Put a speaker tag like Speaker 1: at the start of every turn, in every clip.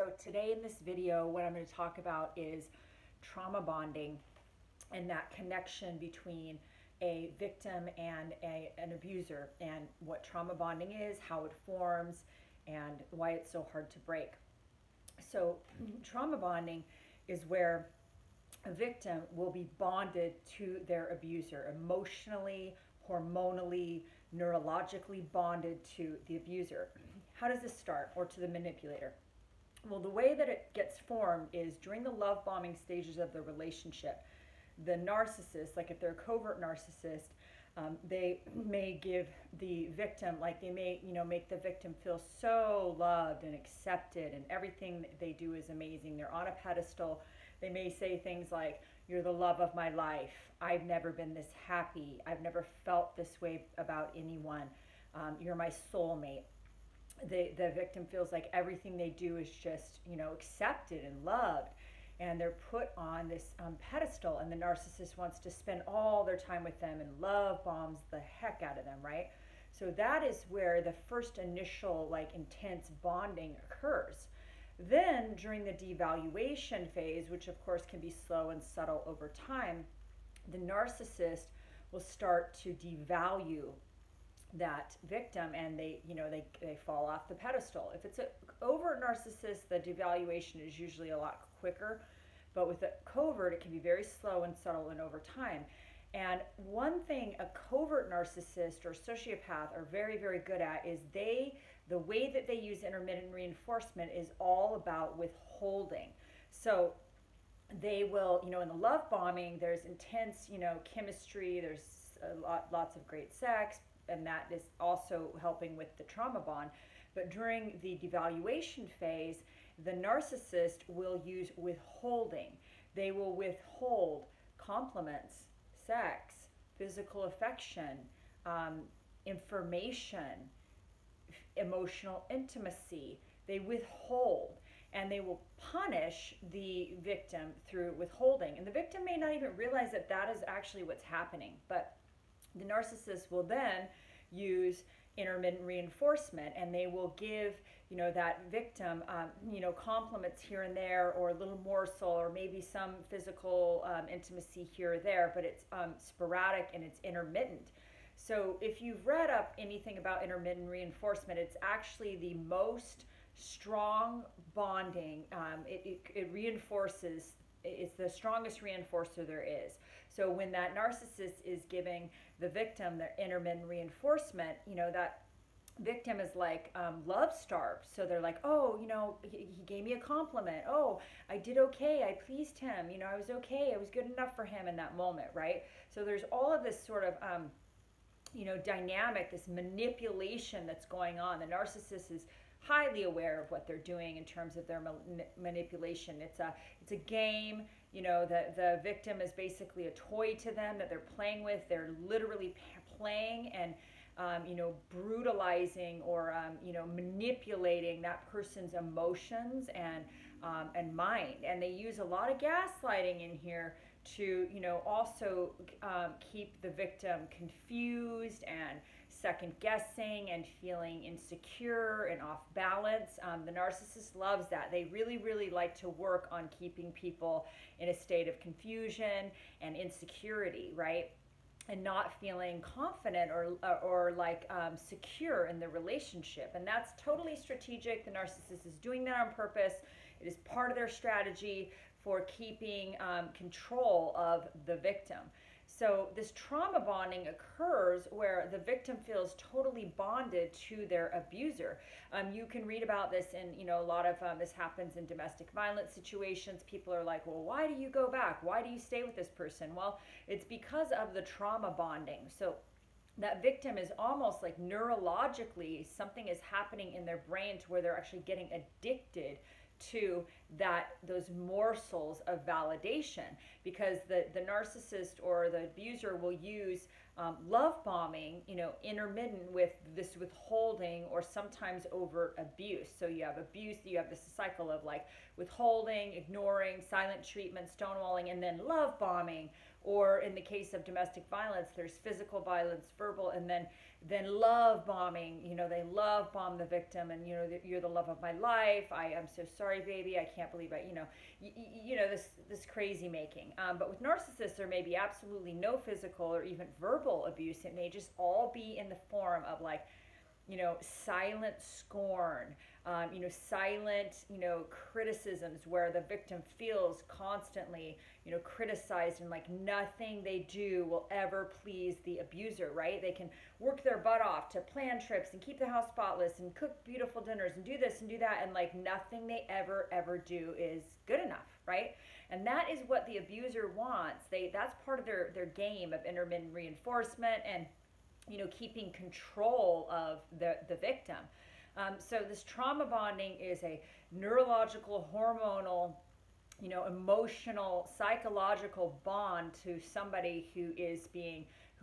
Speaker 1: So today in this video, what I'm going to talk about is trauma bonding and that connection between a victim and an abuser, and what trauma bonding is, how it forms, and why it's so hard to break. So trauma bonding is where a victim will be bonded to their abuser, emotionally, hormonally, neurologically bonded to the abuser. How does this start? Or to the manipulator? Well, the way that it gets formed is during the love bombing stages of the relationship. The narcissist, like if they're a covert narcissist, they may give the victim, like they may, make the victim feel so loved and accepted, and everything that they do is amazing. They're on a pedestal. They may say things like, "You're the love of my life. I've never been this happy. I've never felt this way about anyone. You're my soulmate." The victim feels like everything they do is just, accepted and loved. And they're put on this pedestal, and the narcissist wants to spend all their time with them and love bombs the heck out of them, right? So that is where the first initial, intense bonding occurs. Then during the devaluation phase, which of course can be slow and subtle over time, the narcissist will start to devalue that victim, and they fall off the pedestal. If it's an overt narcissist, the devaluation is usually a lot quicker, but with a covert, it can be very slow and subtle and over time. And one thing a covert narcissist or sociopath are very, very good at is the way that they use intermittent reinforcement is all about withholding. So they will, in the love bombing, there's intense, chemistry, there's lots of great sex, and that is also helping with the trauma bond. But during the devaluation phase, the narcissist will use withholding. They will withhold compliments, sex, physical affection, information, emotional intimacy. They withhold, and they will punish the victim through withholding. And the victim may not even realize that that is actually what's happening, but the narcissist will then use intermittent reinforcement, and they will give that victim compliments here and there, or a little morsel, or maybe some physical intimacy here or there, but it's sporadic and it's intermittent. So if you've read up anything about intermittent reinforcement, it's actually the most strong bonding. It reinforces. It's the strongest reinforcer there is. So when that narcissist is giving the victim their intermittent reinforcement, that victim is like love starved. So they're like, oh, he gave me a compliment. Oh, I did okay. I pleased him. I was okay. I was good enough for him in that moment, right? So there's all of this sort of, dynamic, this manipulation that's going on. The narcissist is highly aware of what they're doing in terms of their manipulation. It's a game. The victim is basically a toy to them that they're playing with. They're literally playing and brutalizing or manipulating that person's emotions and mind. And they use a lot of gaslighting in here to also keep the victim confused and second guessing and feeling insecure and off balance. The narcissist loves that. They really, really like to work on keeping people in a state of confusion and insecurity, right? And not feeling confident or secure in the relationship. And that's totally strategic. The narcissist is doing that on purpose. It is part of their strategy for keeping control of the victim. So this trauma bonding occurs where the victim feels totally bonded to their abuser. You can read about this in, a lot of this happens in domestic violence situations. People are like, well, why do you go back? Why do you stay with this person? Well, it's because of the trauma bonding. So that victim is almost like neurologically, something is happening in their brain to where they're actually getting addicted to those morsels of validation, because the narcissist or the abuser will use love bombing, intermittent with this withholding or sometimes overt abuse. So you have abuse, you have this cycle of withholding, ignoring, silent treatment, stonewalling, and then love bombing Or in the case of domestic violence, there's physical violence, verbal, and then love bombing. You know, they love bomb the victim, and you know, you're the love of my life. I am so sorry, baby. I can't believe it. You know, this crazy making. But with narcissists, there may be absolutely no physical or even verbal abuse. It may just all be in the form of like, you know, silent scorn, you know, silent, you know, criticisms where the victim feels constantly, you know, criticized, and like nothing they do will ever please the abuser, right? They can work their butt off to plan trips and keep the house spotless and cook beautiful dinners and do this and do that, and like nothing they ever do is good enough, right? And that is what the abuser wants. That's part of their game of intermittent reinforcement and, you know, keeping control of the victim. So this trauma bonding is a neurological, hormonal, you know, emotional, psychological bond to somebody who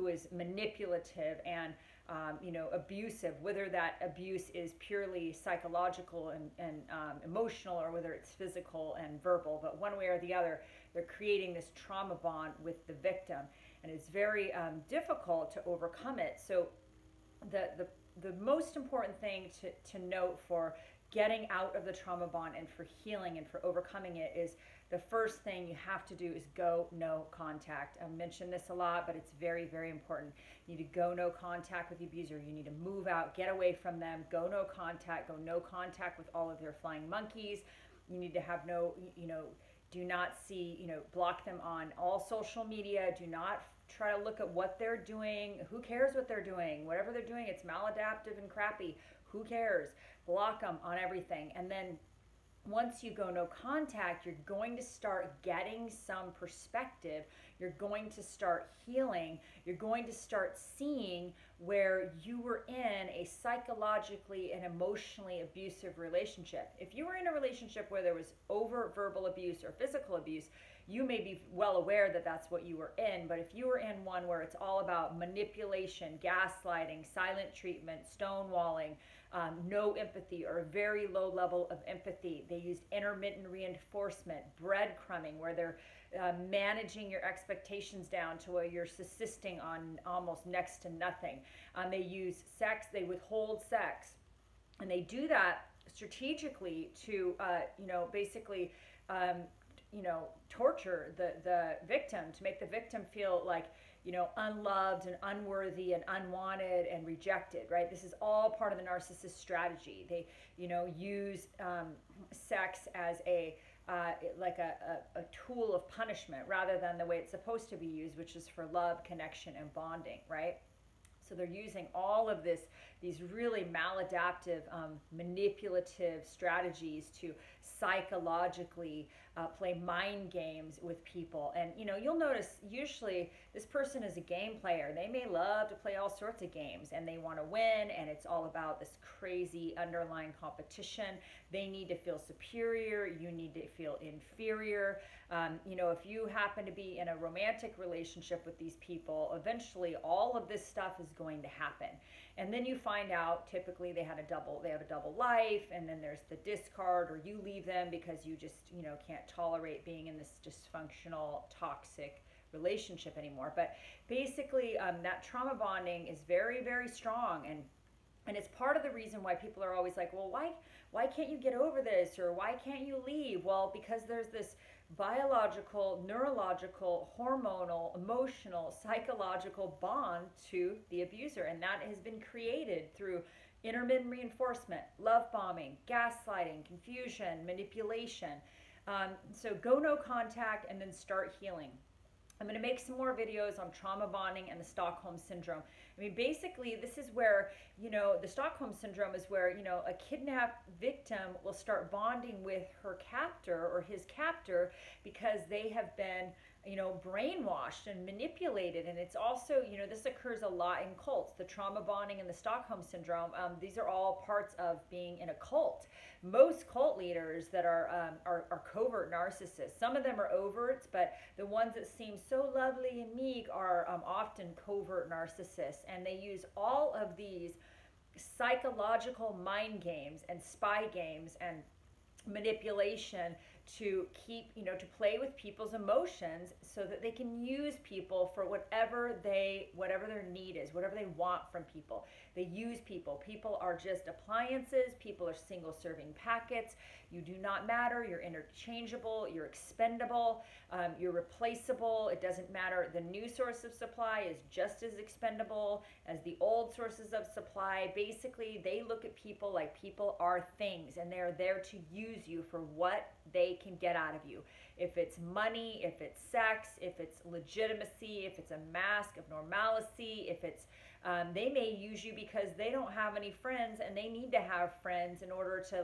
Speaker 1: is manipulative and you know, abusive, whether that abuse is purely psychological and emotional, or whether it's physical and verbal. But one way or the other, they're creating this trauma bond with the victim, and it's very difficult to overcome it. So the most important thing to note for getting out of the trauma bond and for healing and for overcoming it is, the first thing you have to do is go no contact. I mention this a lot, but it's very important. You need to go no contact with the abuser. You need to move out, get away from them, go no contact with all of their flying monkeys. You need to have no, you know, do not see, you know, block them on all social media. Do not try to look at what they're doing. Who cares what they're doing? Whatever they're doing, it's maladaptive and crappy. Who cares? Block them on everything. And then once you go no contact, you're going to start getting some perspective. You're going to start healing. You're going to start seeing where you were in a psychologically and emotionally abusive relationship. If you were in a relationship where there was overt verbal abuse or physical abuse, you may be well aware that that's what you were in. But if you were in one where it's all about manipulation, gaslighting, silent treatment, stonewalling, no empathy, or a very low level of empathy. They used intermittent reinforcement, breadcrumbing, where they're managing your expectations down to where you're subsisting on almost next to nothing. They use sex, they withhold sex, and they do that strategically to, you know, basically, you know, torture the victim, to make the victim feel like, you know, unloved and unworthy and unwanted and rejected, right? This is all part of the narcissist strategy. They, you know, use sex as a like a tool of punishment rather than the way it's supposed to be used, which is for love, connection, and bonding, right? So they're using all of these really maladaptive, manipulative strategies to psychologically play mind games with people. And, you know, you'll notice usually this person is a game player. They may love to play all sorts of games and they want to win, and it's all about this crazy underlying competition. They need to feel superior. You need to feel inferior. You know, if you happen to be in a romantic relationship with these people, eventually all of this stuff is going to happen. And then you find out typically they have a double life, and then there's the discard, or you leave them because you just, you know, can't tolerate being in this dysfunctional, toxic relationship anymore. But basically, that trauma bonding is very strong, and it's part of the reason why people are always like, well, why can't you get over this, or why can't you leave? Well, because there's this biological, neurological, hormonal, emotional, psychological bond to the abuser, and that has been created through intermittent reinforcement, love bombing, gaslighting, confusion, manipulation. So go no contact and then start healing. I'm going to make some more videos on trauma bonding and the Stockholm Syndrome. I mean, basically, this is where, you know, the Stockholm Syndrome is where, you know, a kidnapped victim will start bonding with her captor or his captor because they have been, you know, brainwashed and manipulated. And it's also, you know, this occurs a lot in cults. The trauma bonding and the Stockholm Syndrome, these are all parts of being in a cult. Most cult leaders that are covert narcissists. Some of them are overts, but the ones that seem so lovely and meek are often covert narcissists. And they use all of these psychological mind games and spy games and manipulation to keep, to play with people's emotions so that they can use people for whatever their need is, whatever they want from people. They use people. People are just appliances. People are single serving packets. You do not matter. You're interchangeable. You're expendable. You're replaceable. It doesn't matter. The new source of supply is just as expendable as the old sources of supply. Basically, they look at people like people are things, and they're there to use you for what they can get out of you. If it's money, if it's sex, if it's legitimacy, if it's a mask of normalcy, if it's they may use you because they don't have any friends and they need to have friends in order to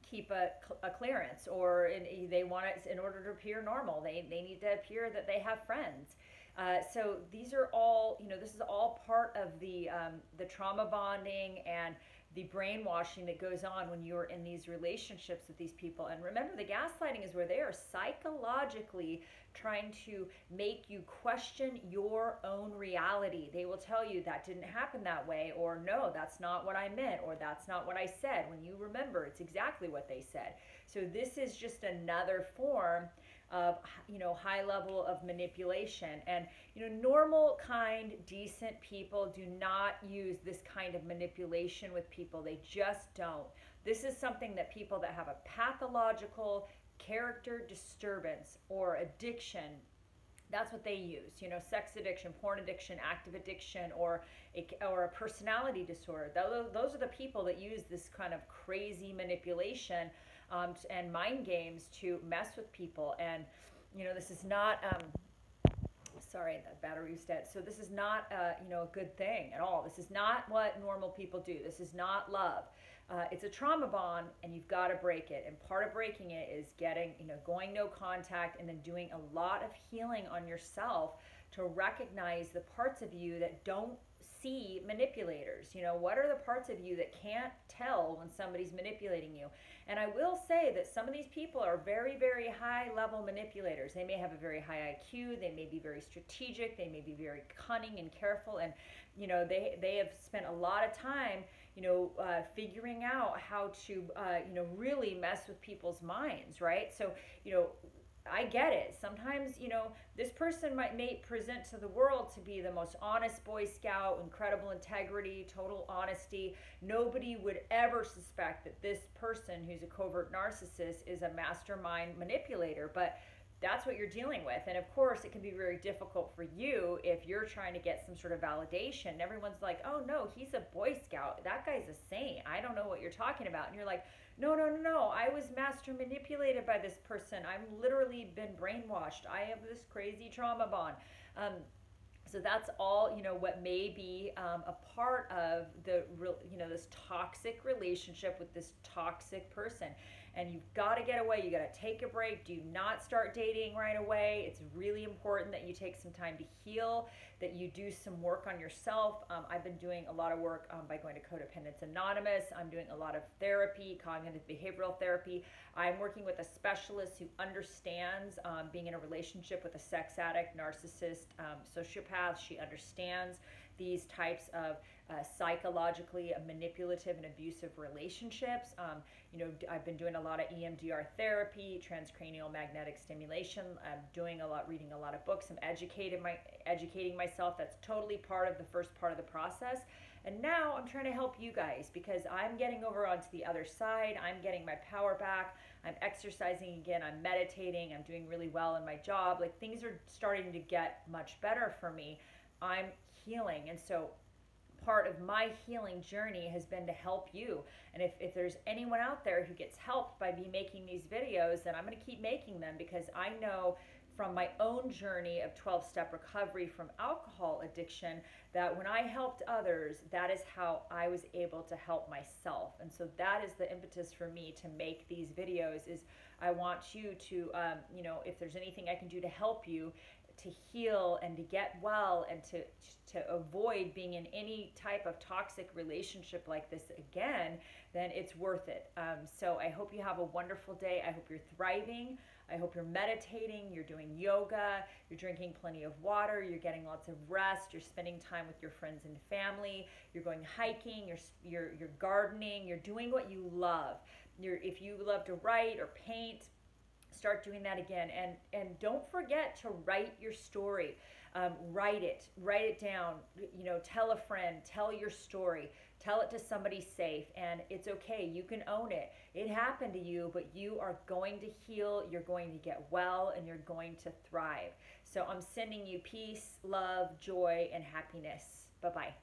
Speaker 1: keep a clearance, or they want it in order to appear normal. They need to appear that they have friends. So these are all, this is all part of the trauma bonding and the brainwashing that goes on when you're in these relationships with these people. And remember, the gaslighting is where they are psychologically trying to make you question your own reality. They will tell you that didn't happen that way, or no, that's not what I meant, or that's not what I said. When you remember, it's exactly what they said. So this is just another form of high level of manipulation. And normal, kind, decent people do not use this kind of manipulation with people. They just don't. This is something that people that have a pathological character disturbance or addiction, that's what they use. Sex addiction, porn addiction, active addiction, or a personality disorder. Those are the people that use this kind of crazy manipulation and mind games to mess with people. And this is not sorry, that battery was dead. So this is not a good thing at all. This is not what normal people do. This is not love. It's a trauma bond, and you've got to break it. And part of breaking it is going no contact, and then doing a lot of healing on yourself to recognize the parts of you that don't see manipulators. What are the parts of you that can't tell when somebody's manipulating you? And I will say that some of these people are very, very high level manipulators. They may have a very high IQ. They may be very strategic. They may be very cunning and careful. And, they have spent a lot of time, figuring out how to, really mess with people's minds, right? So, I get it. Sometimes, this person may present to the world to be the most honest Boy Scout, incredible integrity, total honesty. Nobody would ever suspect that this person who's a covert narcissist is a mastermind manipulator, but that's what you're dealing with. And of course, it can be very difficult for you if you're trying to get some sort of validation. Everyone's like, oh no, he's a Boy Scout. That guy's a saint. I don't know what you're talking about. And you're like, no, I was master manipulated by this person. I've literally been brainwashed. I have this crazy trauma bond. So that's all, what may be a part of this toxic relationship with this toxic person. And you've got to get away. You got to take a break. Do not start dating right away. It's really important that you take some time to heal, that you do some work on yourself. I've been doing a lot of work by going to Codependence Anonymous. I'm doing a lot of therapy, cognitive behavioral therapy. I'm working with a specialist who understands being in a relationship with a sex addict, narcissist, sociopath. She understands these types of psychologically manipulative and abusive relationships. I've been doing a lot of EMDR therapy, transcranial magnetic stimulation. I'm reading a lot of books. I'm educating myself. That's totally part of the first part of the process. And now I'm trying to help you guys, because I'm getting over onto the other side. I'm getting my power back. I'm exercising again. I'm meditating. I'm doing really well in my job. Like, things are starting to get much better for me. I'm healing. And so part of my healing journey has been to help you. And if there's anyone out there who gets helped by me making these videos, then I'm going to keep making them, because I know from my own journey of 12-step recovery from alcohol addiction that when I helped others, that is how I was able to help myself. And so that is the impetus for me to make these videos, is I want you to, if there's anything I can do to help you to heal and to get well and to avoid being in any type of toxic relationship like this again, then it's worth it. So I hope you have a wonderful day. I hope you're thriving. I hope you're meditating, you're doing yoga, you're drinking plenty of water, you're getting lots of rest, you're spending time with your friends and family, you're going hiking, you're gardening, you're doing what you love. if you love to write or paint, start doing that again. And don't forget to write your story. Write it down. Tell a friend, tell your story, tell it to somebody safe, and it's okay. You can own it. It happened to you, but you are going to heal. You're going to get well, and you're going to thrive. So I'm sending you peace, love, joy, and happiness. Bye-bye.